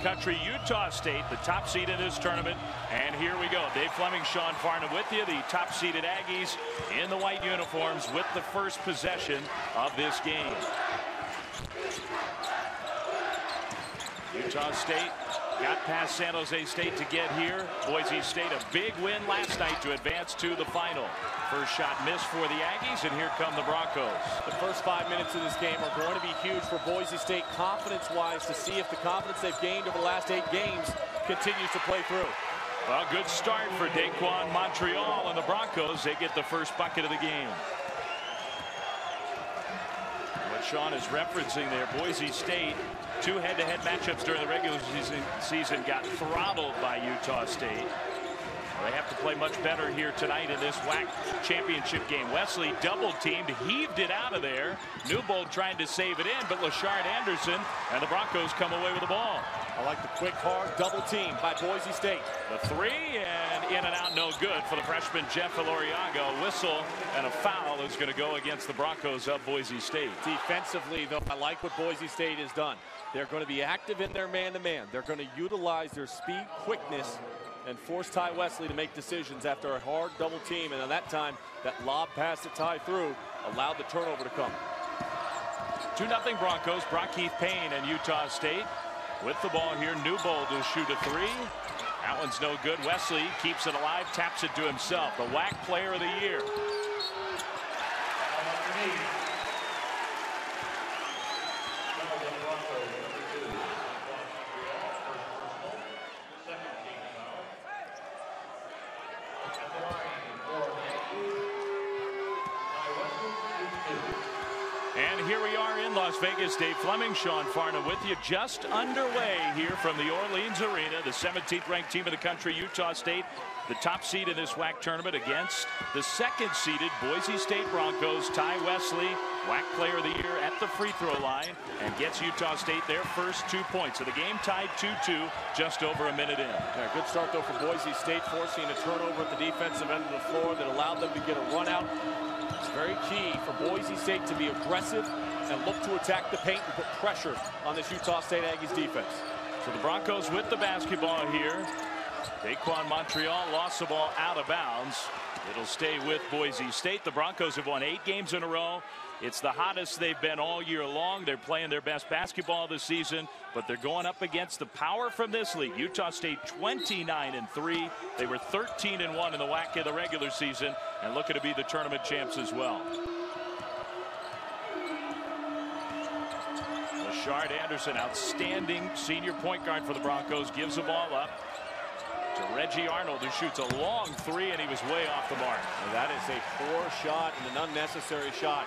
country, Utah State, the top seed in this tournament. And here we go. Dave Fleming, Sean Farnham with you. The top seeded Aggies in the white uniforms with the first possession of this game. Utah State got past San Jose State to get here. Boise State, a big win last night to advance to the final. First shot missed for the Aggies, and here come the Broncos. The first 5 minutes of this game are going to be huge for Boise State confidence-wise to see if the confidence they've gained over the last 8 games continues to play through. Well, good start for Daquan Montreal and the Broncos. They get the first bucket of the game. What Sean is referencing there, Boise State, 2 head-to-head matchups during the regular season got throttled by Utah State. They have to play much better here tonight in this WAC championship game. Wesley double-teamed, heaved it out of there. Newbold trying to save it in, but Lashard Anderson and the Broncos come away with the ball. I like the quick, hard double team by Boise State. The 3, and in and out, no good for the freshman Jeff Eloriaga. A whistle and a foul is going to go against the Broncos of Boise State. Defensively, though, I like what Boise State has done. They're going to be active in their man-to-man. They're going to utilize their speed, quickness, and force Ty Wesley to make decisions after a hard double team. And at that time, that lob pass to Ty through allowed the turnover to come. 2-0 Broncos. Brock Keith Payne and Utah State with the ball here. Newbold will shoot a 3. That one's no good. Wesley keeps it alive, taps it to himself. The WAC player of the year. And here we are in Las Vegas. Dave Fleming, Sean Farnham with you. Just underway here from the Orleans Arena. The 17th ranked team of the country, Utah State, the top seed in this WAC tournament against the 2nd seeded Boise State Broncos. Ty Wesley, WAC player of the year at the free throw line, and gets Utah State their first 2 points. So the game tied 2-2 just over a minute in. Yeah, good start though for Boise State, forcing a turnover at the defensive end of the floor that allowed them to get a run out. It's very key for Boise State to be aggressive and look to attack the paint and put pressure on this Utah State Aggies defense. So the Broncos with the basketball here. Daquan Montreal lost the ball out of bounds. It'll stay with Boise State. The Broncos have won 8 games in a row. It's the hottest they've been all year long. They're playing their best basketball this season, but they're going up against the power from this league. Utah State 29-3. They were 13-1 in the WAC in the regular season and looking to be the tournament champs as well. Lashard Anderson, outstanding senior point guard for the Broncos, gives the ball up to Reggie Arnold, who shoots a long 3, and he was way off the mark. And that is a poor shot and an unnecessary shot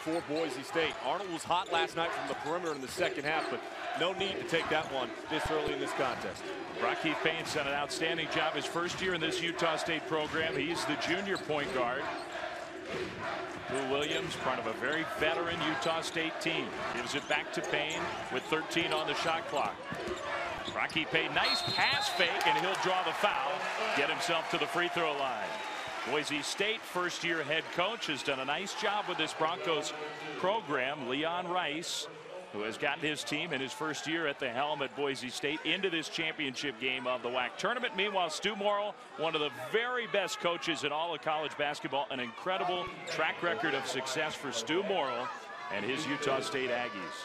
for Boise State. Arnold was hot last night from the perimeter in the second half, but no need to take that one this early in this contest. Brock Keith Payne's done an outstanding job his first year in this Utah State program. He's the junior point guard. Lou Williams, part of a very veteran Utah State team, gives it back to Payne with 13 on the shot clock. Rocky Payne, nice pass fake, and he'll draw the foul, get himself to the free throw line. Boise State first-year head coach has done a nice job with this Broncos program. Leon Rice, who has gotten his team in his first year at the helm at Boise State into this championship game of the WAC tournament. Meanwhile, Stu Morrill, one of the very best coaches in all of college basketball, an incredible track record of success for Stu Morrill and his Utah State Aggies.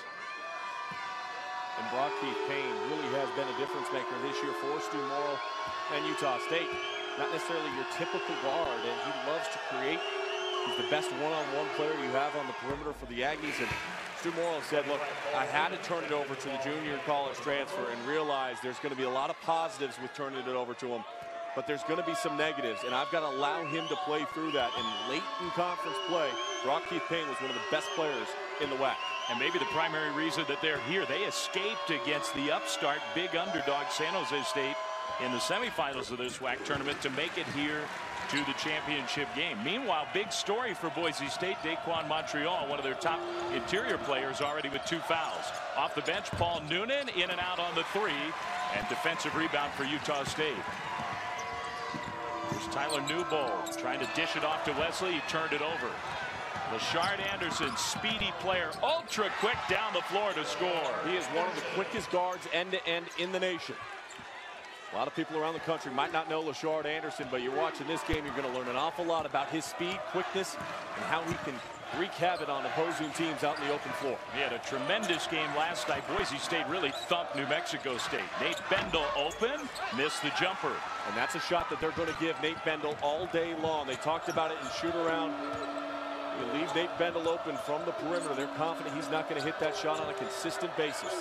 And Brock Keith Payne really has been a difference maker this year for Stu Morrill and Utah State. Not necessarily your typical guard, and he loves to create. He's the best one-on-one player you have on the perimeter for the Aggies. And Stu Morrill said, look, I had to turn it over to the junior college transfer and realize there's going to be a lot of positives with turning it over to him, but there's going to be some negatives, and I've got to allow him to play through that. And late in conference play, Brock Keith Payne was one of the best players in the WAC. And maybe the primary reason that they're here, they escaped against the upstart big underdog San Jose State in the semifinals of this WAC tournament to make it here to the championship game. Meanwhile, big story for Boise State. Daquan Montreal, one of their top interior players, already with 2 fouls. Off the bench, Paul Noonan in and out on the 3, and defensive rebound for Utah State. Here's Tyler Newbold trying to dish it off to Wesley. He turned it over. Lashard Anderson, speedy player, ultra quick down the floor to score. He is one of the quickest guards end-to-end in the nation. A lot of people around the country might not know Lashard Anderson, but you're watching this game, you're going to learn an awful lot about his speed, quickness, and how he can wreak havoc on opposing teams out in the open floor. He had a tremendous game last night. Boise State really thumped New Mexico State. Nate Bendel open, missed the jumper. And that's a shot that they're going to give Nate Bendel all day long. They talked about it in shoot-around. You leave Nate Bendel open from the perimeter. They're confident he's not going to hit that shot on a consistent basis.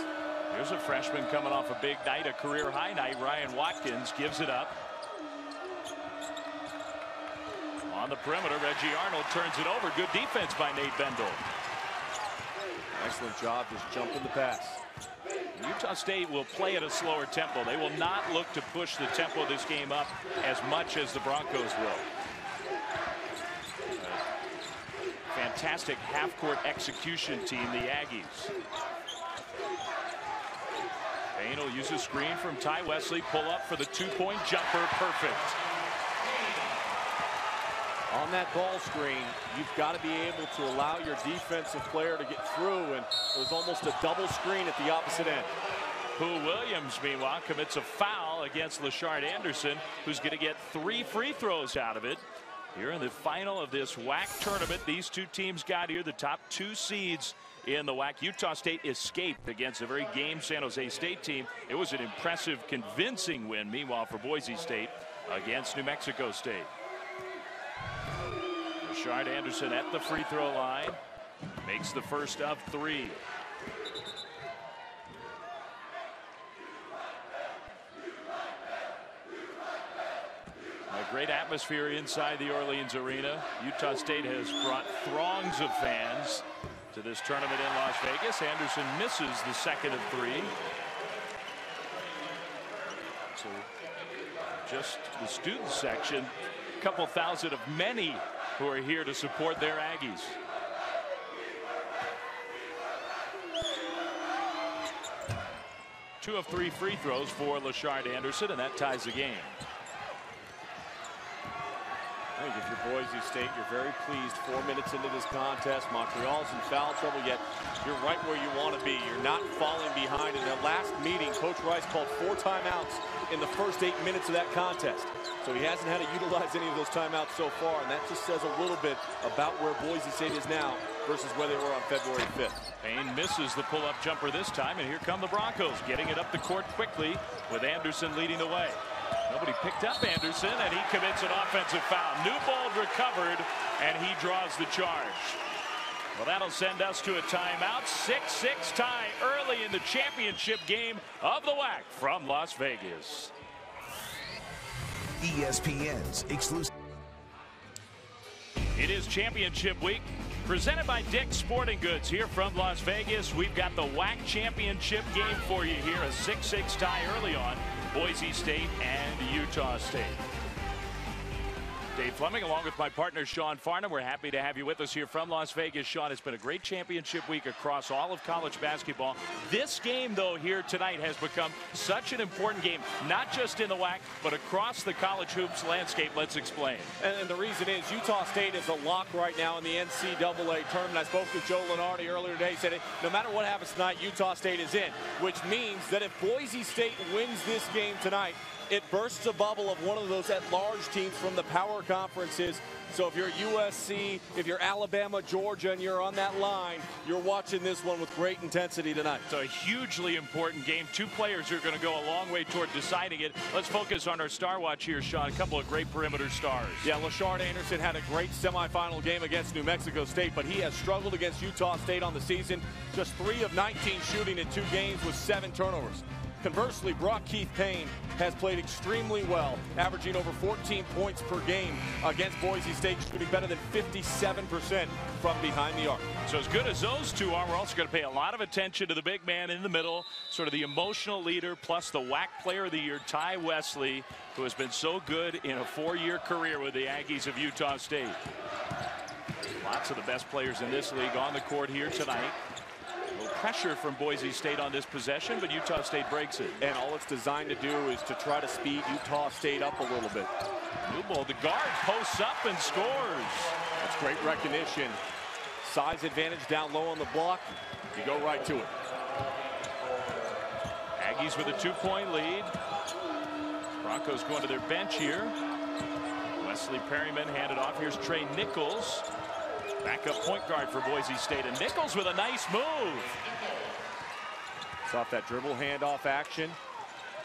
Here's a freshman coming off a big night, a career-high night. Ryan Watkins gives it up. On the perimeter, Reggie Arnold turns it over. Good defense by Nate Bendel. Excellent job just jumping the pass. Utah State will play at a slower tempo. They will not look to push the tempo of this game up as much as the Broncos will. Fantastic half-court execution team, the Aggies. Payne will use a screen from Ty Wesley. Pull up for the two-point jumper. Perfect. On that ball screen, you've got to be able to allow your defensive player to get through, and it was almost a double screen at the opposite end. Pooh Williams, meanwhile, commits a foul against Lashard Anderson, who's going to get 3 free throws out of it. Here in the final of this WAC tournament, these two teams got here, the top 2 seeds in the WAC. Utah State escaped against a very game San Jose State team. It was an impressive, convincing win, meanwhile, for Boise State against New Mexico State. Lashard Anderson at the free throw line, makes the first of 3. A great atmosphere inside the Orleans Arena. Utah State has brought throngs of fans to this tournament in Las Vegas. Anderson misses the second of 3. So just the student section, a couple thousand of many who are here to support their Aggies. Two of 3 free throws for Lashard Anderson, and that ties the game. I think if you're Boise State, you're very pleased 4 minutes into this contest. Montreal's in foul trouble, yet you're right where you want to be. You're not falling behind. In their last meeting, Coach Rice called 4 timeouts in the first 8 minutes of that contest. So he hasn't had to utilize any of those timeouts so far, and that just says a little bit about where Boise State is now versus where they were on February 5th. Payne misses the pull-up jumper this time, and here come the Broncos, getting it up the court quickly with Anderson leading the way. Nobody picked up Anderson, and he commits an offensive foul. Newbold recovered, and he draws the charge. Well, that'll send us to a timeout. 6-6 tie early in the championship game of the WAC from Las Vegas. ESPN's exclusive. It is championship week, presented by Dick's Sporting Goods here from Las Vegas. We've got the WAC championship game for you here. A 6-6 tie early on. Boise State and Utah State. Dave Fleming along with my partner Sean Farnham. We're happy to have you with us here from Las Vegas. Sean, it's been a great championship week across all of college basketball. This game, though, here tonight has become such an important game, not just in the WAC, but across the college hoops landscape. Let's explain. And the reason is Utah State is a lock right now in the NCAA tournament. I spoke with Joe Lenardi earlier today. He said no matter what happens tonight, Utah State is in, which means that if Boise State wins this game tonight, it bursts a bubble of one of those at-large teams from the power conferences. So if you're USC, if you're Alabama, Georgia, and you're on that line, you're watching this one with great intensity tonight. It's a hugely important game. 2 players are going to go a long way toward deciding it. Let's focus on our star watch here, Sean. A couple of great perimeter stars. Yeah, Lashard Anderson had a great semifinal game against New Mexico State, but he has struggled against Utah State on the season. Just 3 of 19 shooting in 2 games with 7 turnovers. Conversely, Brock Keith Payne has played extremely well, averaging over 14 points per game against Boise State, shooting better than 57% from behind the arc. So as good as those 2 are, we're also going to pay a lot of attention to the big man in the middle, sort of the emotional leader, plus the WAC Player of the Year, Ty Wesley, who has been so good in a 4-year career with the Aggies of Utah State. Lots of the best players in this league on the court here tonight. A little pressure from Boise State on this possession, but Utah State breaks it. And all it's designed to do is to try to speed Utah State up a little bit. Newbold, the guard, posts up and scores. That's great recognition. size advantage down low on the block. You go right to it. Aggies with a 2-point lead. Broncos going to their bench here. Wesley Perryman handed off. Here's Trey Nichols. Backup point guard for Boise State. And Nichols with a nice move. It's off that dribble handoff action.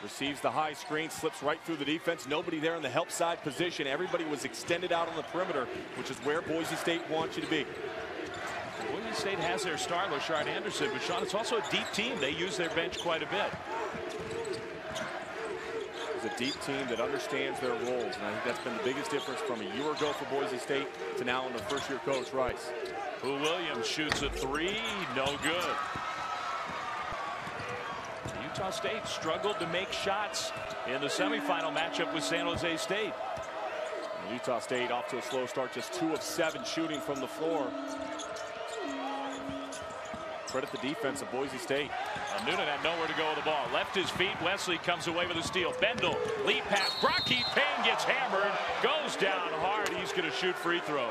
Receives the high screen, slips right through the defense. Nobody there in the help side position. Everybody was extended out on the perimeter, which is where Boise State wants you to be. Boise State has their star, Lashard Anderson, but Sean, it's also a deep team. They use their bench quite a bit. It's a deep team that understands their roles, and I think that's been the biggest difference from a year ago for Boise State to now under first-year coach Rice. Boo Williams shoots a 3, no good. Utah State struggled to make shots in the semifinal matchup with San Jose State. And Utah State off to a slow start, just 2 of 7 shooting from the floor. Credit the defense of Boise State. Noonan had nowhere to go with the ball. Left his feet. Wesley comes away with a steal. Bendel, lead pass. Brocky Payne gets hammered. Goes down hard. He's going to shoot free throws.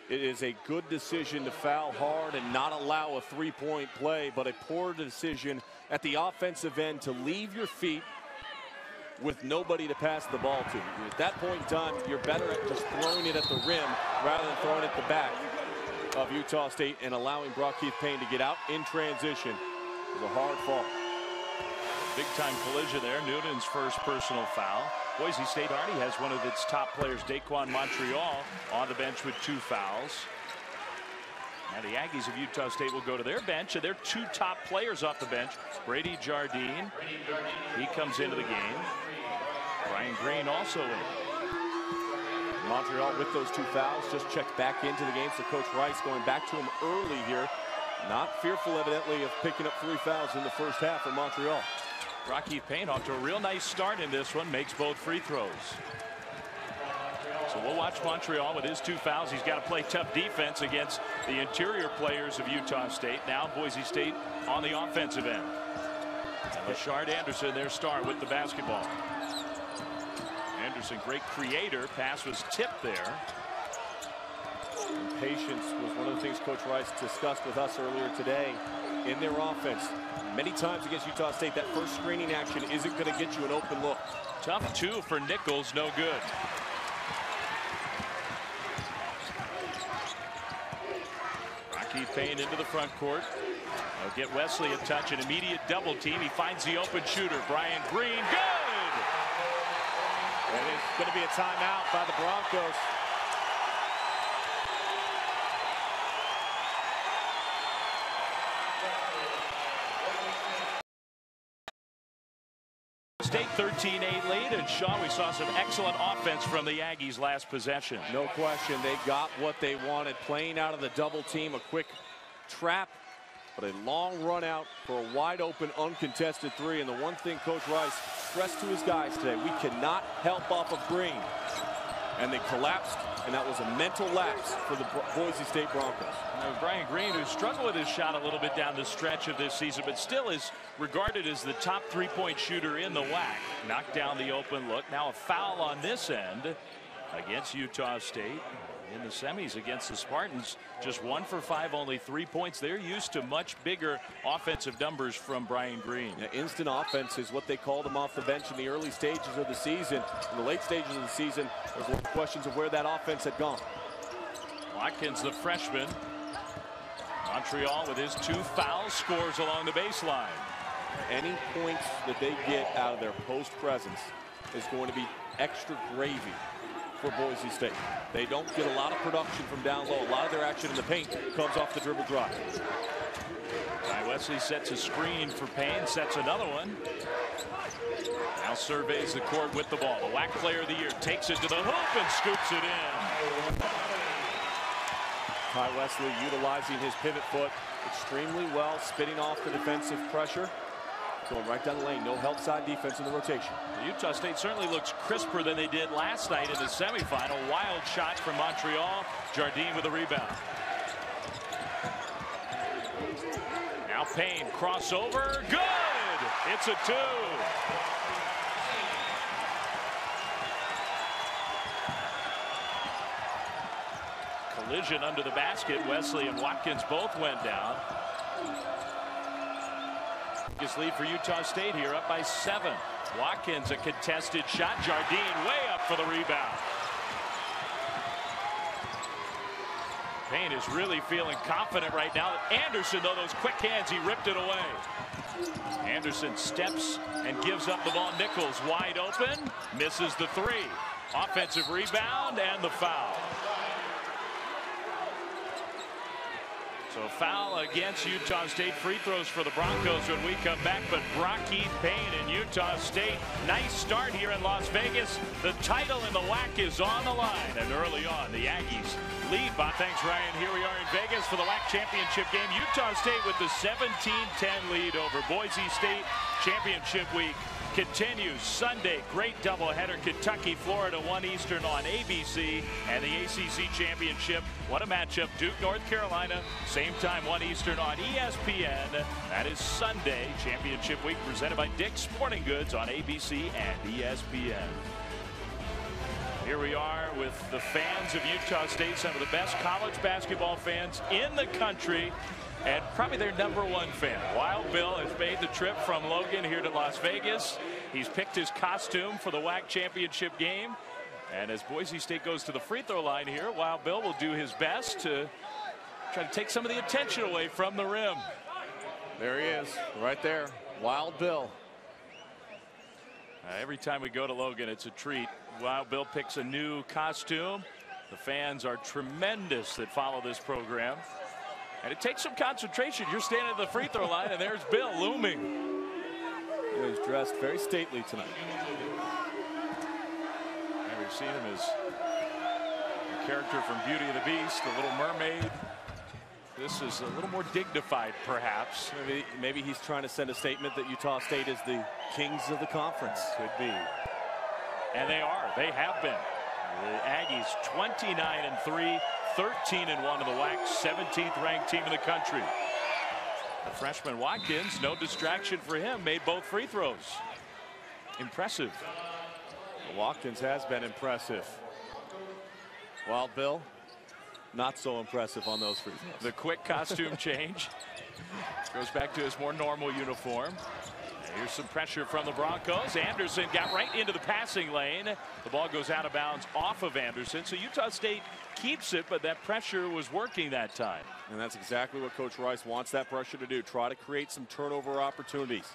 It is a good decision to foul hard and not allow a 3-point play, but a poor decision at the offensive end to leave your feet with nobody to pass the ball to. At that point in time, you're better at just throwing it at the rim rather than throwing it at the back of Utah State and allowing Brocky Payne to get out in transition. It was a hard fall. Big time collision there. Noonan's first personal foul. Boise State already has one of its top players, Daquan Montreal, on the bench with 2 fouls. Now the Aggies of Utah State will go to their bench, and their 2 top players off the bench. Brady Jardine, he comes into the game. Brian Green also in. Montreal with those 2 fouls just checked back into the game, so Coach Rice going back to him early here. Not fearful, evidently, of picking up 3 fouls in the first half for Montreal. Brocky Payne off to a real nice start in this one, makes both free throws. So we'll watch Montreal with his 2 fouls. He's got to play tough defense against the interior players of Utah State. Now Boise State on the offensive end. And Lashard Anderson, their star, with the basketball. Anderson, great creator. Pass was tipped there. And patience was one of the things Coach Rice discussed with us earlier today in their offense. Many times against Utah State, that first screening action isn't going to get you an open look. Tough 2 for Nichols, no good. Brocky Payne into the front court. They'll get Wesley a touch, an immediate double team. He finds the open shooter, Brian Green. Good! And it's going to be a timeout by the Broncos. State 13-8 lead, and Sean, we saw some excellent offense from the Aggies last possession. No question, they got what they wanted, playing out of the double team, a quick trap, but a long run out for a wide open uncontested 3. And the one thing Coach Rice stressed to his guys today, we cannot help off of Green. And they collapsed, and that was a mental lapse for the Boise State Broncos. Brian Green, who struggled with his shot a little bit down the stretch of this season, but still is regarded as the top 3-point shooter in the WAC. Knocked down the open look. Now a foul on this end against Utah State. In the semis against the Spartans, just 1 for 5, only 3 points. They're used to much bigger offensive numbers from Brian Green. Yeah, instant offense is what they called him off the bench in the early stages of the season. In the late stages of the season, there's a lot of questions of where that offense had gone. Watkins, the freshman. Montreal with his 2 fouls, scores along the baseline. Any points that they get out of their post presence is going to be extra gravy for Boise State. They don't get a lot of production from down low. A lot of their action in the paint comes off the dribble drive. Wesley sets a screen for Payne, sets another one. Now surveys the court with the ball. The WAC player of the year takes it to the hoop and scoops it in. Ty Wesley utilizing his pivot foot extremely well, spitting off the defensive pressure. Going right down the lane, no help side defense in the rotation. Utah State certainly looks crisper than they did last night in the semifinal. Wild shot from Montreal. Jardine with a rebound. Now Payne, crossover, good! It's a 2. Collision under the basket. Wesley and Watkins both went down. Biggest lead for Utah State here, up by 7. Watkins, a contested shot. Jardine way up for the rebound. Payne is really feeling confident right now. Anderson, though, those quick hands, he ripped it away. Anderson steps and gives up the ball. Nichols wide open, misses the 3. Offensive rebound and the foul. So foul against Utah State. Free throws for the Broncos when we come back. But Brockheath Payne and Utah State. Nice start here in Las Vegas. The title in the WAC is on the line. And early on, the Aggies lead by. Thanks, Ryan. Here we are in Vegas for the WAC championship game. Utah State with the 17-10 lead over Boise State. Championship week continues Sunday. Great doubleheader. Kentucky, Florida, 1 Eastern on ABC. And the ACC championship. What a matchup. Duke, North Carolina. Same time, 1 Eastern on ESPN. That is Sunday. Championship week presented by Dick's Sporting Goods on ABC and ESPN. Here we are with the fans of Utah State, some of the best college basketball fans in the country, and probably their #1 fan. Wild Bill has made the trip from Logan here to Las Vegas. He's picked his costume for the WAC championship game. And as Boise State goes to the free throw line here, Wild Bill will do his best to try to take some of the attention away from the rim. There he is, right there. Wild Bill. Every time we go to Logan, it's a treat. Wild Bill picks a new costume. The fans are tremendous that follow this program. And it takes some concentration. You're standing at the free throw line, and there's Bill looming. He's dressed very stately tonight. And we've seen him as a character from Beauty and the Beast, the Little Mermaid. This is a little more dignified, perhaps. Maybe he's trying to send a statement that Utah State is the kings of the conference. Could be. And they are. They have been. The Aggies 29-3, 13-1 in the WAC, 17th ranked team in the country. The freshman Watkins, no distraction for him, made both free throws. Impressive. Watkins has been impressive. Wild Bill, not so impressive on those free throws. The quick costume change. Goes back to his more normal uniform. And here's some pressure from the Broncos. Anderson got right into the passing lane. The ball goes out of bounds off of Anderson. So Utah State keeps it, but that pressure was working that time. And that's exactly what Coach Rice wants that pressure to do. Try to create some turnover opportunities.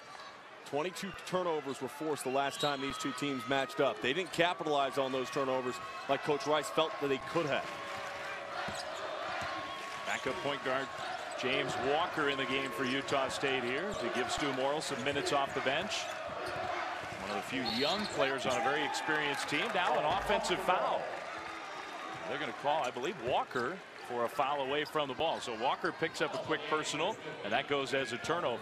22 turnovers were forced the last time these two teams matched up. They didn't capitalize on those turnovers like Coach Rice felt that they could have. Backup point guard James Walker in the game for Utah State here to give Stu Morrill some minutes off the bench. One of the few young players on a very experienced team. Now an offensive foul. They're going to call, I believe, Walker for a foul away from the ball. So Walker picks up a quick personal, and that goes as a turnover.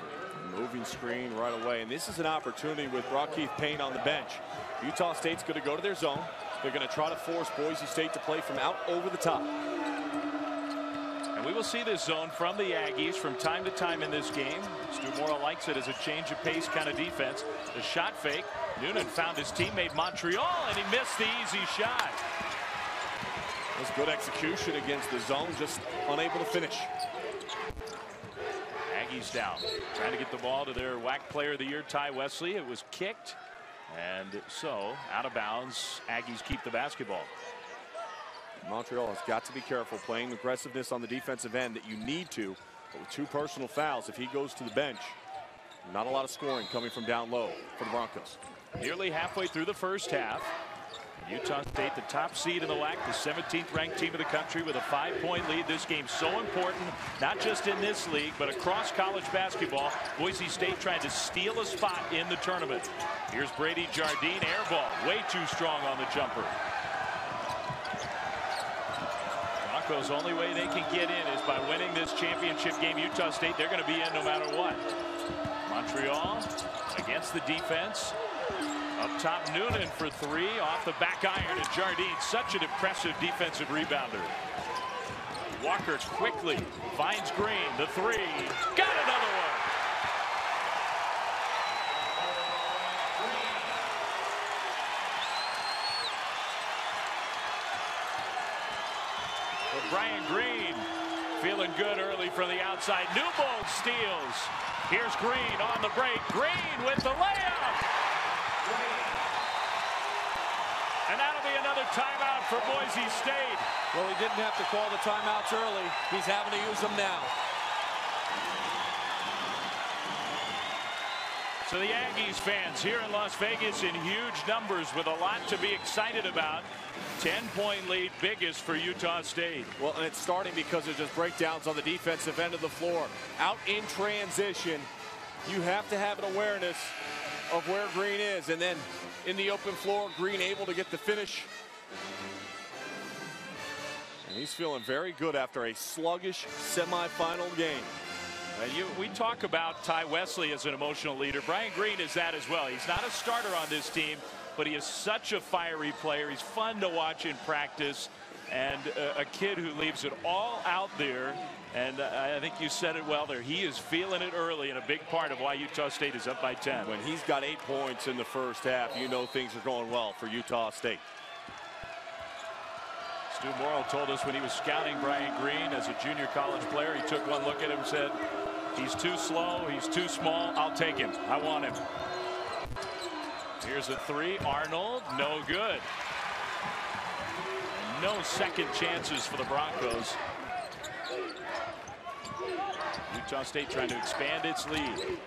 Moving screen right away, and this is an opportunity with Brockheath Payne on the bench. Utah State's going to go to their zone. They're going to try to force Boise State to play from out over the top. And we will see this zone from the Aggies from time to time in this game. Stu Morrill likes it as a change of pace kind of defense. The shot fake. Noonan found his teammate Montreal, and he missed the easy shot. That's good execution against the zone, just unable to finish. Aggies down, trying to get the ball to their WAC Player of the Year, Ty Wesley. It was kicked, and so out of bounds. Aggies keep the basketball. Montreal has got to be careful playing aggressiveness on the defensive end that you need to, but with 2 personal fouls, if he goes to the bench, not a lot of scoring coming from down low for the Broncos. Nearly halfway through the first half. Utah State, the top seed in the WAC, the 17th ranked team of the country with a 5-point lead. This game so important, not just in this league, but across college basketball. Boise State trying to steal a spot in the tournament. Here's Brady Jardine, air ball, way too strong on the jumper. Broncos, only way they can get in is by winning this championship game. Utah State, they're going to be in no matter what. Montreal against the defense. Up top, Noonan for 3 off the back iron, and Jardine, such an impressive defensive rebounder. Walker quickly finds Green, the 3, got another one. Brian Green feeling good early from the outside. Newbold steals. Here's Green on the break. Green with the layup. And that'll be another timeout for Boise State. Well, he didn't have to call the timeouts early. He's having to use them now. So the Aggies fans here in Las Vegas in huge numbers with a lot to be excited about. 10-point lead, biggest for Utah State. Well, and it's starting because of just breakdowns on the defensive end of the floor. Out in transition, you have to have an awareness of where Green is. And then in the open floor, Green able to get the finish. And he's feeling very good after a sluggish semifinal game. We talk about Ty Wesley as an emotional leader. Brian Green is that as well. He's not a starter on this team, but he is such a fiery player. He's fun to watch in practice, and a kid who leaves it all out there. And I think you said it well there. He is feeling it early, and a big part of why Utah State is up by 10. When he's got 8 points in the first half, you know things are going well for Utah State. Stu Morrill told us when he was scouting Brian Green as a junior college player, he took one look at him and said, he's too slow, he's too small, I'll take him. I want him. Here's a three. Arnold, no good. And no second chances for the Broncos. Utah State trying to expand its lead.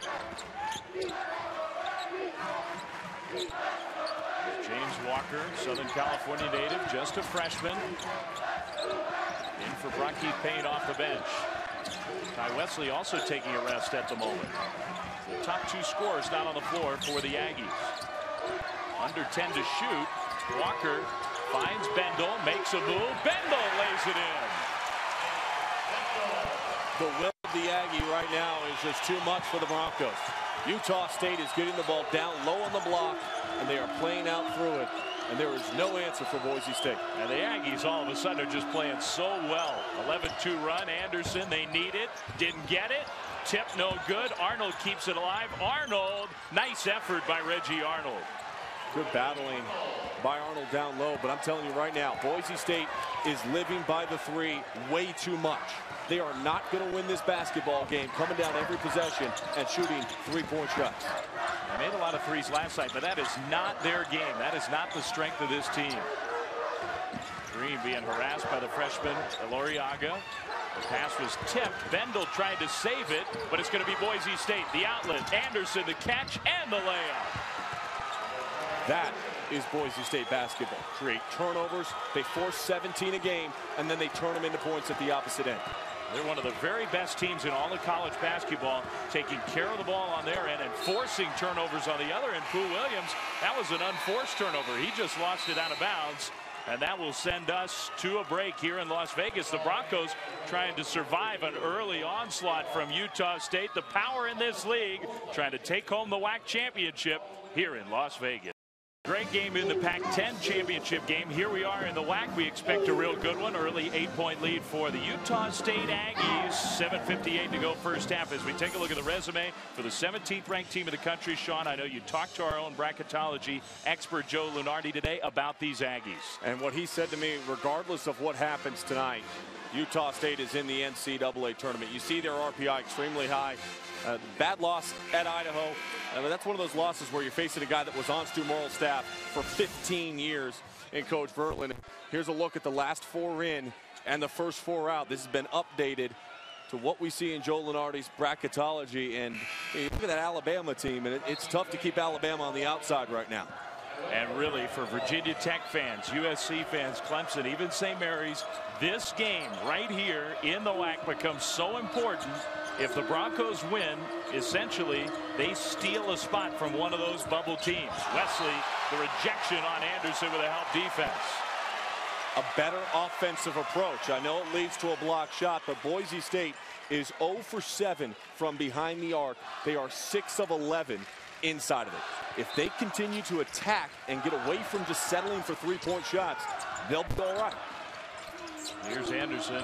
James Walker, Southern California native, just a freshman. In for Brocky Payne off the bench. Ty Wesley also taking a rest at the moment. The top 2 scorers not on the floor for the Aggies. Under 10 to shoot. Walker finds Bendel, makes a move. Bendel lays it in. The will of the Aggie right now is just too much for the Broncos. Utah State is getting the ball down low on the block, and they are playing out through it. And there is no answer for Boise State. And the Aggies all of a sudden are just playing so well. 11-2 run. Anderson, they need it. Didn't get it. Tip no good. Arnold keeps it alive. Arnold, nice effort by Reggie Arnold. Good battling by Arnold down low. But I'm telling you right now, Boise State is living by the 3 way too much. They are not going to win this basketball game coming down every possession and shooting 3-point shots. They made a lot of threes last night, but that is not their game. That is not the strength of this team. Green being harassed by the freshman, Eloriaga. The pass was tipped. Bendel tried to save it, but it's going to be Boise State. The outlet, Anderson the catch, and the layup. That is Boise State basketball. Create turnovers, they force 17 a game, and then they turn them into points at the opposite end. They're one of the very best teams in all of college basketball, taking care of the ball on their end and forcing turnovers on the other end. Pooh Williams, that was an unforced turnover. He just lost it out of bounds, and that will send us to a break here in Las Vegas. The Broncos trying to survive an early onslaught from Utah State. The power in this league trying to take home the WAC championship here in Las Vegas. Great game in the Pac-10 championship game. Here we are in the WAC. We expect a real good one. Early 8-point lead for the Utah State Aggies. 7:58 to go first half as we take a look at the resume for the 17th ranked team in the country. Sean, I know you talked to our own bracketology expert Joe Lunardi today about these Aggies. And what he said to me, regardless of what happens tonight, Utah State is in the NCAA tournament. You see their RPI extremely high. Bad loss at Idaho. That's one of those losses where you're facing a guy that was on Stu Morrill's staff for 15 years in Coach Vertland. Here's a look at the last 4 in and the first 4 out. This has been updated to what we see in Joe Lunardi's bracketology. And look at that Alabama team, and it's tough to keep Alabama on the outside right now. And really, for Virginia Tech fans, USC fans, Clemson, even St. Mary's, this game right here in the WAC becomes so important. If the Broncos win, essentially, they steal a spot from one of those bubble teams. Wesley, the rejection on Anderson with a help defense. A better offensive approach. I know it leads to a block shot, but Boise State is 0 for 7 from behind the arc. They are 6 of 11 inside of it. If they continue to attack and get away from just settling for 3-point shots, they'll be all right. Here's Anderson.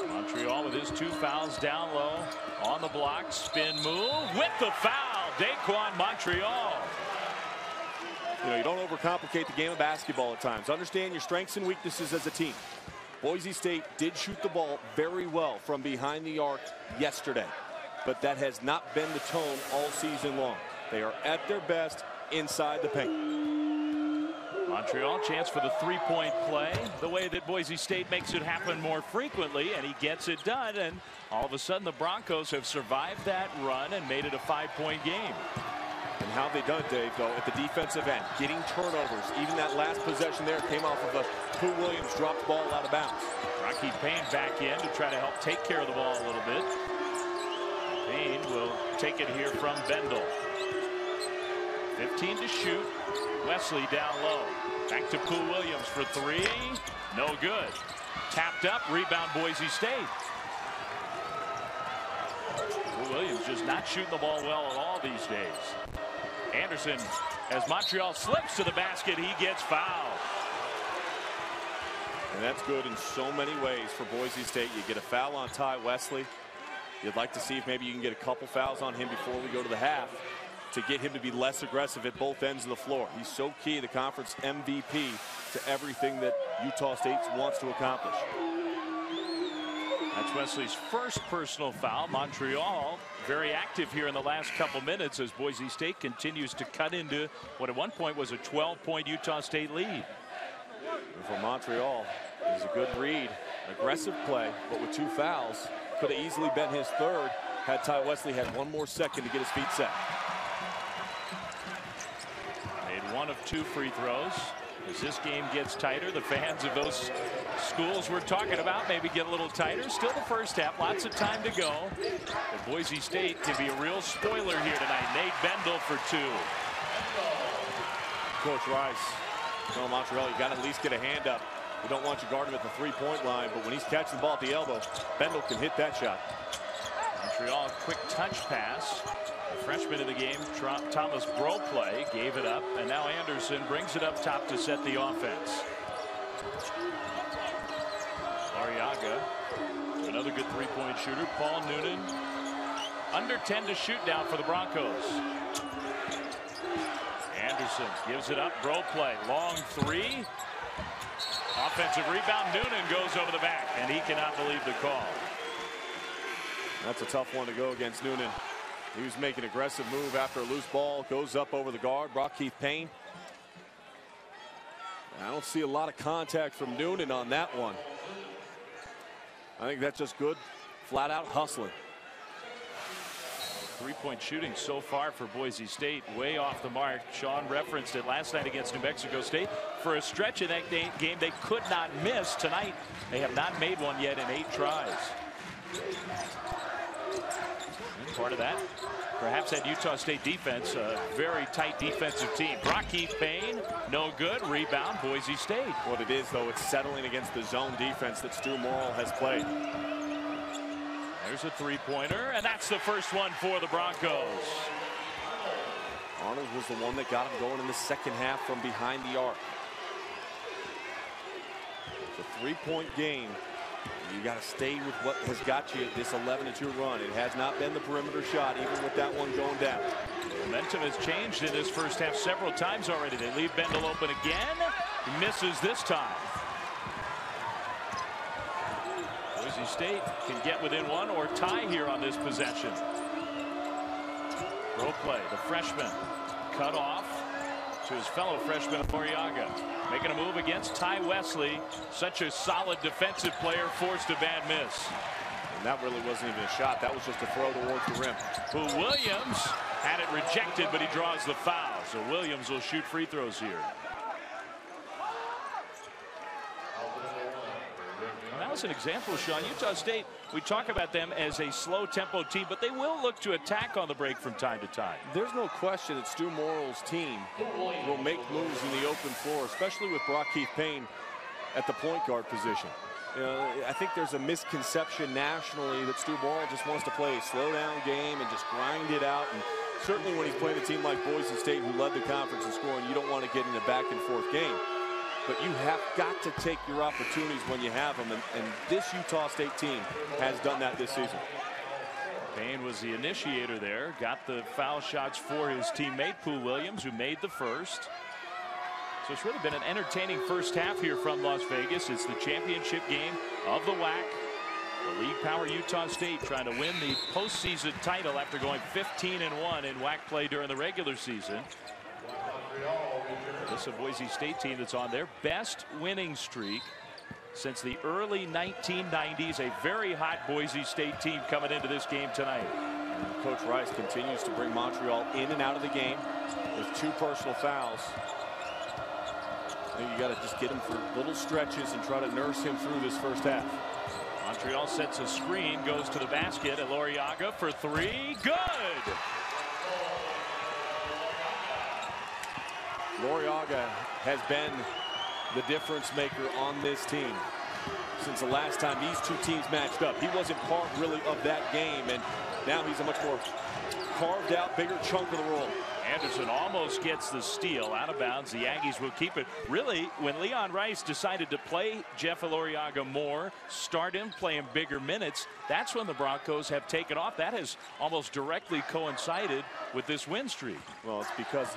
Montreal with his 2 fouls down low on the block. Spin move with the foul. Daquan Montreal. You know, you don't overcomplicate the game of basketball at times. Understand your strengths and weaknesses as a team. Boise State did shoot the ball very well from behind the arc yesterday, but that has not been the tone all season long. They are at their best inside the paint. Montreal chance for the three-point play, the way that Boise State makes it happen more frequently, and he gets it done, and all of a sudden the Broncos have survived that run and made it a 5-point game. And how they done it, Dave, though, at the defensive end, getting turnovers. Even that last possession there came off of a Pooh Williams dropped ball out of bounds. Rocky Payne back in to try to help take care of the ball a little bit. Payne will take it here from Bendel. 15 to shoot. Wesley down low. Back to Pooh Williams for three. No good. Tapped up. Rebound Boise State. Pooh Williams just not shooting the ball well at all these days. Anderson, as Montreal slips to the basket, he gets fouled. And that's good in so many ways for Boise State. You get a foul on Ty Wesley. You'd like to see if maybe you can get a couple fouls on him before we go to the half to get him to be less aggressive at both ends of the floor. He's so key, the conference MVP, to everything that Utah State wants to accomplish. That's Wesley's first personal foul. Montreal very active here in the last couple minutes as Boise State continues to cut into what at one point was a 12-point Utah State lead. And for Montreal, it was a good read, aggressive play, but with two fouls, could have easily been his third had Ty Wesley had one more second to get his feet set. Made one of two free throws. As this game gets tighter, the fans of those schools we're talking about maybe get a little tighter. Still the first half, lots of time to go. But Boise State can be a real spoiler here tonight. Nate Bendel for two. Coach Rice, no, Montreal, you got to at least get a hand up. We don't want you guarding him at the three-point line, but when he's catching the ball at the elbow, Bendel can hit that shot. Montreal, quick touch pass. The freshman in the game, Thomas Broplay, gave it up, and now Anderson brings it up top to set the offense. Ariaga, another good three-point shooter. Paul Noonan, under 10 to shoot down for the Broncos. Anderson gives it up. Broplay, long three. Offensive rebound. Noonan goes over the back, and he cannot believe the call. That's a tough one to go against Noonan. He was making an aggressive move after a loose ball. Goes up over the guard. Rocky Payne. I don't see a lot of contact from Noonan on that one. I think that's just good, flat out hustling. Three-point shooting so far for Boise State, way off the mark. Sean referenced it last night against New Mexico State. For a stretch in that game, they could not miss. Tonight, they have not made one yet in 8 tries. And part of that, perhaps that Utah State defense, a very tight defensive team. Rocky Payne, no good. Rebound, Boise State. What it is, though, it's settling against the zone defense that Stu Morrill has played. There's a three-pointer, and that's the first one for the Broncos. Arnold was the one that got him going in the second half from behind the arc. It's a three-point game. You got to stay with what has got you this 11-2 run. It has not been the perimeter shot, even with that one going down. Momentum has changed in this first half several times already. They leave Bendel open again. He misses this time. Boise State can get within one or tie here on this possession. Broplay, the freshman, cut off to his fellow freshman Oriaga. Making a move against Ty Wesley. Such a solid defensive player, forced a bad miss. And that really wasn't even a shot. That was just a throw towards the rim. Pooh Williams had it rejected, but he draws the foul. So Williams will shoot free throws here. That was an example, Sean. Utah State, we talk about them as a slow tempo team, but they will look to attack on the break from time to time. There's no question that Stu Morrill's team will make moves in the open floor, especially with Brock Keith Payne at the point guard position. You know, I think there's a misconception nationally that Stu Morrill just wants to play a slow down game and just grind it out. And certainly when he's playing a team like Boise State, who led the conference in scoring, you don't want to get in a back and forth game. But you have got to take your opportunities when you have them, and this Utah State team has done that this season. Payne was the initiator there, got the foul shots for his teammate Pooh Williams, who made the first. So it's really been an entertaining first half here from Las Vegas. It's the championship game of the WAC. The league power Utah State trying to win the postseason title after going 15-1 in WAC play during the regular season. This is a Boise State team that's on their best winning streak since the early 1990s. A very hot Boise State team coming into this game tonight. And Coach Rice continues to bring Montreal in and out of the game with 2 personal fouls. You got to just get him for little stretches and try to nurse him through this first half. Montreal sets a screen, goes to the basket, and Loriaga for 3. Good! Loriaga has been the difference maker on this team since the last time these two teams matched up. He wasn't part really of that game, and now he's a much more carved out, bigger chunk of the roll. Anderson almost gets the steal out of bounds. The Aggies will keep it. Really, when Leon Rice decided to play Jeff Loriaga more, start him, play him bigger minutes, that's when the Broncos have taken off. That has almost directly coincided with this win streak. Well, it's because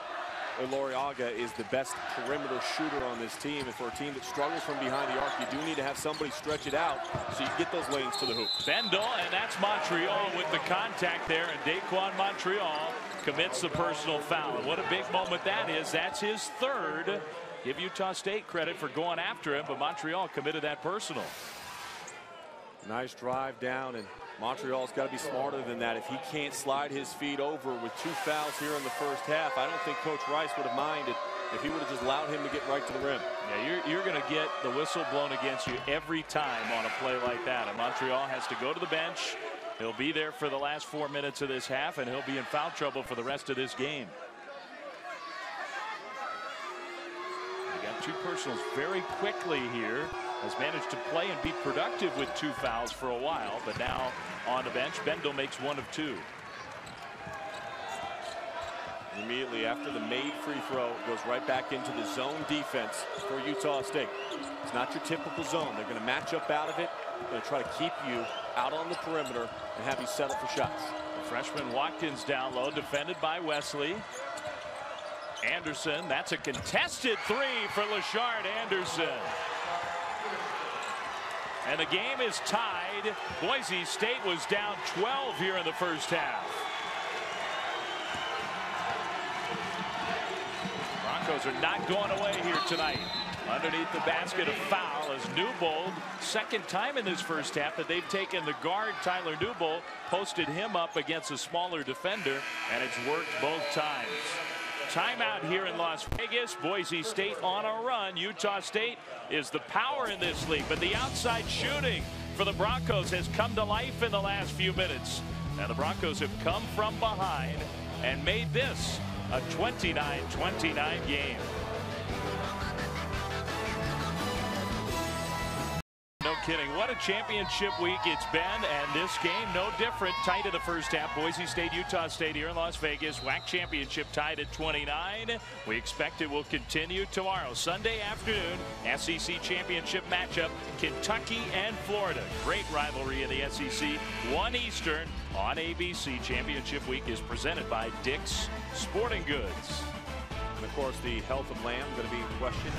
Loriaga is the best perimeter shooter on this team, and for a team that struggles from behind the arc, you do need to have somebody stretch it out so you get those lanes to the hoop. Bendel, and that's Montreal with the contact there, and Daquan Montreal commits the personal foul. And what a big moment that is. That's his 3rd. Give Utah State credit for going after him, but Montreal committed that personal. Nice drive down, and Montreal's got to be smarter than that. If he can't slide his feet over with 2 fouls here in the first half, I don't think Coach Rice would have minded if he would have just allowed him to get right to the rim. Yeah, you're going to get the whistle blown against you every time on a play like that. And Montreal has to go to the bench. He'll be there for the last 4 minutes of this half, and he'll be in foul trouble for the rest of this game. He got 2 personals very quickly here. Has managed to play and be productive with 2 fouls for a while, but now on the bench, Bendel makes 1 of 2. Immediately after the made free throw, goes right back into the zone defense for Utah State. It's not your typical zone. They're going to match up out of it. They're going to try to keep you out on the perimeter and have you settle for shots. The freshman Watkins down low, defended by Wesley. Anderson, that's a contested 3 for Lashard Anderson. And the game is tied. Boise State was down 12 here in the first half. Broncos are not going away here tonight. Underneath the basket, a foul as Newbold, 2nd time in this first half that they've taken the guard Tyler Newbold, posted him up against a smaller defender, and it's worked both times. Timeout here in Las Vegas. Boise State on a run. Utah State is the power in this league, but the outside shooting for the Broncos has come to life in the last few minutes. Now the Broncos have come from behind and made this a 29-29 game. No kidding. What a championship week it's been, and this game no different. Tight in the first half. Boise State, Utah State here in Las Vegas. WAC championship tied at 29. We expect it will continue tomorrow. Sunday afternoon, SEC championship matchup, Kentucky and Florida. Great rivalry in the SEC. 1 Eastern on ABC. Championship week is presented by Dick's Sporting Goods. And of course, the health of Lamb going to be in question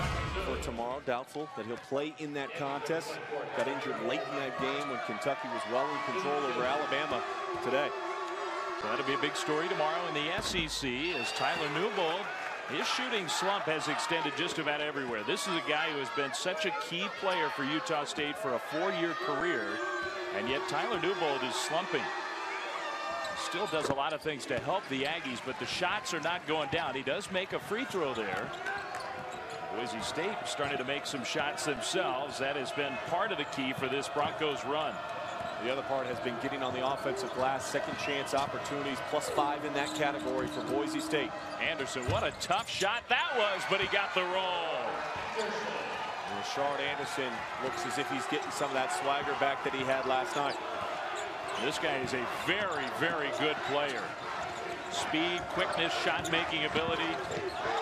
for tomorrow. Doubtful that he'll play in that contest. Got injured late in that game when Kentucky was well in control over Alabama today. So that'll be a big story tomorrow in the SEC as Tyler Newbold, his shooting slump has extended just about everywhere. This is a guy who has been such a key player for Utah State for a 4-year career, and yet Tyler Newbold is slumping. Still does a lot of things to help the Aggies, but the shots are not going down. He does make a free throw there. Boise State starting to make some shots themselves. That has been part of the key for this Broncos run. The other part has been getting on the offensive glass, second chance opportunities, +5 in that category for Boise State. Anderson, what a tough shot that was, but he got the roll. And Rashard Anderson looks as if he's getting some of that swagger back that he had last night. This guy is a very, very good player. Speed, quickness, shot-making ability.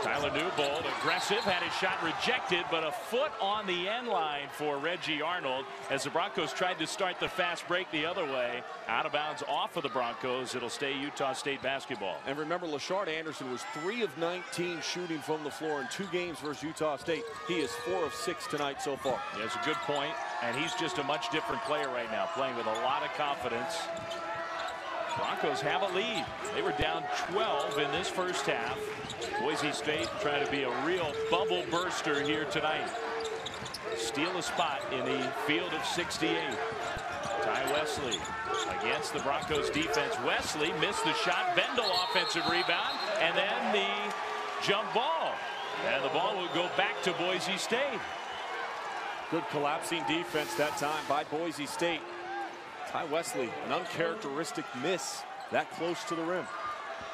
Tyler Newbold, aggressive, had his shot rejected, but a foot on the end line for Reggie Arnold as the Broncos tried to start the fast break the other way. Out of bounds off of the Broncos. It'll stay Utah State basketball. And remember, Lashard Anderson was 3 of 19 shooting from the floor in 2 games versus Utah State. He is 4 of 6 tonight so far. He has a good point, and he's just a much different player right now, playing with a lot of confidence. Broncos have a lead. They were down 12 in this first half. Boise State trying to be a real bubble burster here tonight. Steal a spot in the field of 68. Ty Wesley against the Broncos defense. Wesley missed the shot. Bendel offensive rebound, and then the jump ball. And the ball will go back to Boise State. Good collapsing defense that time by Boise State. Ty Wesley, an uncharacteristic miss that close to the rim.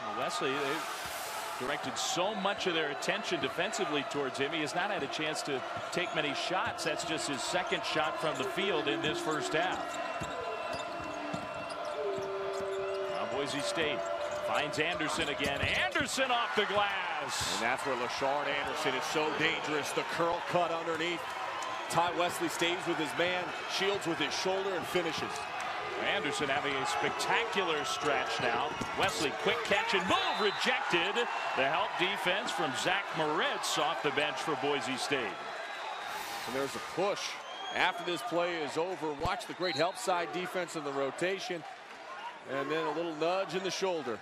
Well, Wesley, they directed so much of their attention defensively towards him. He has not had a chance to take many shots. That's just his second shot from the field in this first half. Now Boise State finds Anderson again. Anderson off the glass. And that's where Lashard Anderson is so dangerous. The curl cut underneath. Ty Wesley stays with his man, shields with his shoulder, and finishes. Anderson having a spectacular stretch now. Wesley, quick catch and move, rejected. The help defense from Zach Moritz off the bench for Boise State. And there's a push after this play is over. Watch the great help side defense in the rotation. And then a little nudge in the shoulder.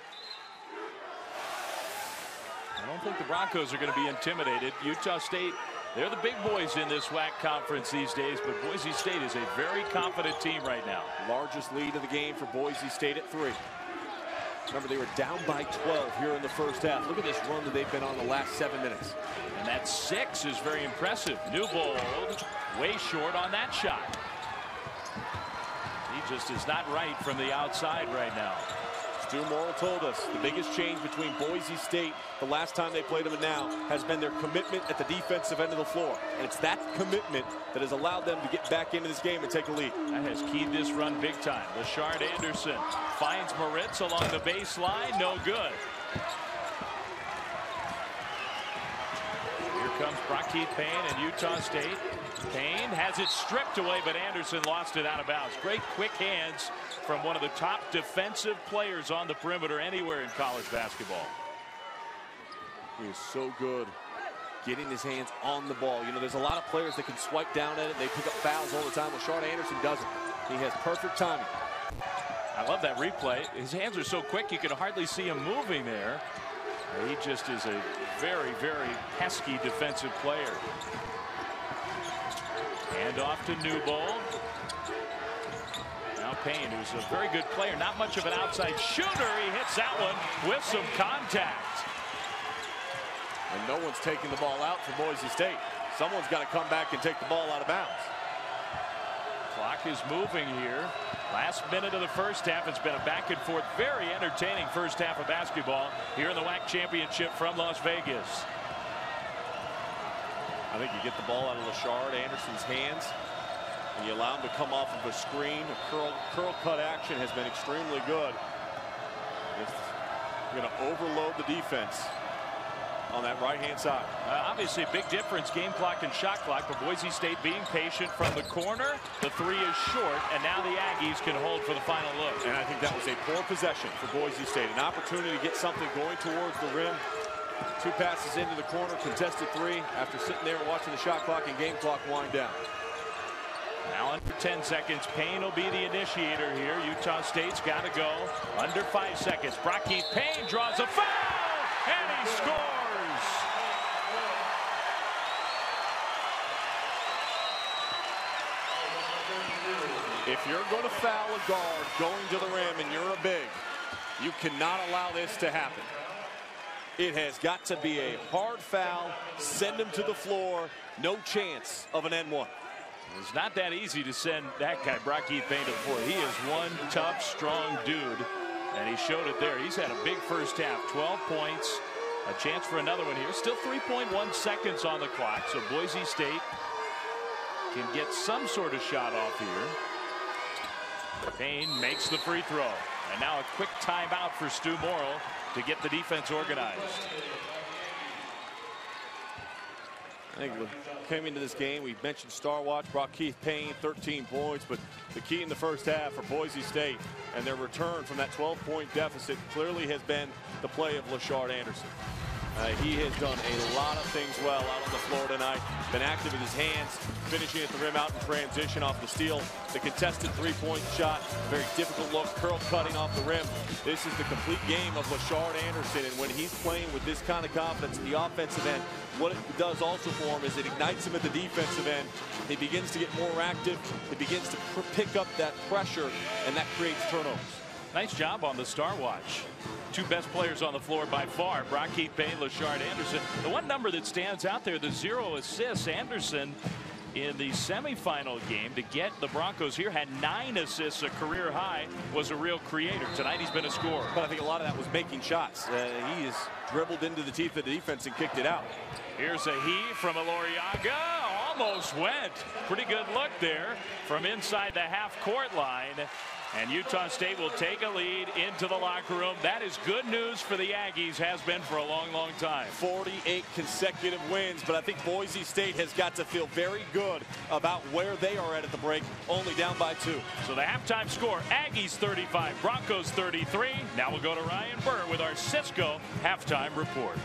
I don't think the Broncos are going to be intimidated. Utah State, they're the big boys in this WAC conference these days, but Boise State is a very confident team right now. Largest lead of the game for Boise State at 3. Remember, they were down by 12 here in the first half. Look at this run that they've been on the last 7 minutes. And that 6 is very impressive. Newbold way short on that shot. He just is not right from the outside right now. Stu Morrill told us the biggest change between Boise State the last time they played them and now has been their commitment at the defensive end of the floor. And it's that commitment that has allowed them to get back into this game and take a lead. That has keyed this run big time. Lashard Anderson finds Moritz along the baseline. No good. Here comes Brockheath Payne and Utah State. Payne has it stripped away, but Anderson lost it out of bounds. Great quick hands from one of the top defensive players on the perimeter anywhere in college basketball. He is so good getting his hands on the ball. You know, there's a lot of players that can swipe down at it. They pick up fouls all the time. Lashard Anderson doesn't. He has perfect timing. I love that replay. His hands are so quick you can hardly see him moving there. He just is a very, very pesky defensive player. Hand off to Newbold. Now Payne, who's a very good player, not much of an outside shooter. He hits that one with some contact. And no one's taking the ball out for Boise State. Someone's got to come back and take the ball out of bounds. Clock is moving here. Last minute of the first half. It's been a back and forth, very entertaining first half of basketball here in the WAC championship from Las Vegas. I think you get the ball out of Lashard Anderson's hands and you allow him to come off of a screen. A curl cut action has been extremely good. You're going to overload the defense on that right hand side. Obviously a big difference, game clock and shot clock, but Boise State being patient from the corner. The 3 is short, and now the Aggies can hold for the final look. And I think that was a poor possession for Boise State. An opportunity to get something going towards the rim. 2 passes into the corner, contested 3 after sitting there and watching the shot clock and game clock wind down. Now under 10 seconds, Payne will be the initiator here. Utah State's got to go. Under 5 seconds, Brockheath Payne draws a foul, and he scores. If you're going to foul a guard going to the rim and you're a big, you cannot allow this to happen. It has got to be a hard foul, send him to the floor, no chance of an N1. It's not that easy to send that guy, Brockheath Payne, to the floor. He is one tough, strong dude, and he showed it there. He's had a big first half, 12 points, a chance for another one here. Still 3.1 seconds on the clock, so Boise State can get some sort of shot off here. Payne makes the free throw. And now a quick timeout for Stu Morrill. to get the defense organized. I think we came into this game, we mentioned Star Watch, brought Keith Payne 13 points, but the key in the first half for Boise State and their return from that 12-point deficit clearly has been the play of Lashard Anderson. He has done a lot of things well out on the floor tonight. Been active with his hands, finishing at the rim out in transition off the steal. The contested three-point shot, very difficult look, curl cutting off the rim. This is the complete game of Lashard Anderson, and when he's playing with this kind of confidence in the offensive end, what it does also for him is it ignites him at the defensive end. He begins to get more active. He begins to pick up that pressure, and that creates turnovers. Nice job on the Star Watch. Two best players on the floor by far, Keith Payne, Lashard Anderson. The one number that stands out there, the 0 assists. Anderson in the semifinal game to get the Broncos here had 9 assists, a career high, was a real creator. Tonight he's been a scorer. But I think a lot of that was making shots. He has dribbled into the teeth of the defense and kicked it out. Here's a heave from Aloriaga. Almost went. Pretty good look there from inside the half-court line. And Utah State will take a lead into the locker room. That is good news for the Aggies, has been for a long, long time. 48 consecutive wins, but I think Boise State has got to feel very good about where they are at the break, only down by 2. So the halftime score, Aggies 35, Broncos 33. Now we'll go to Ryan Burr with our Cisco halftime report.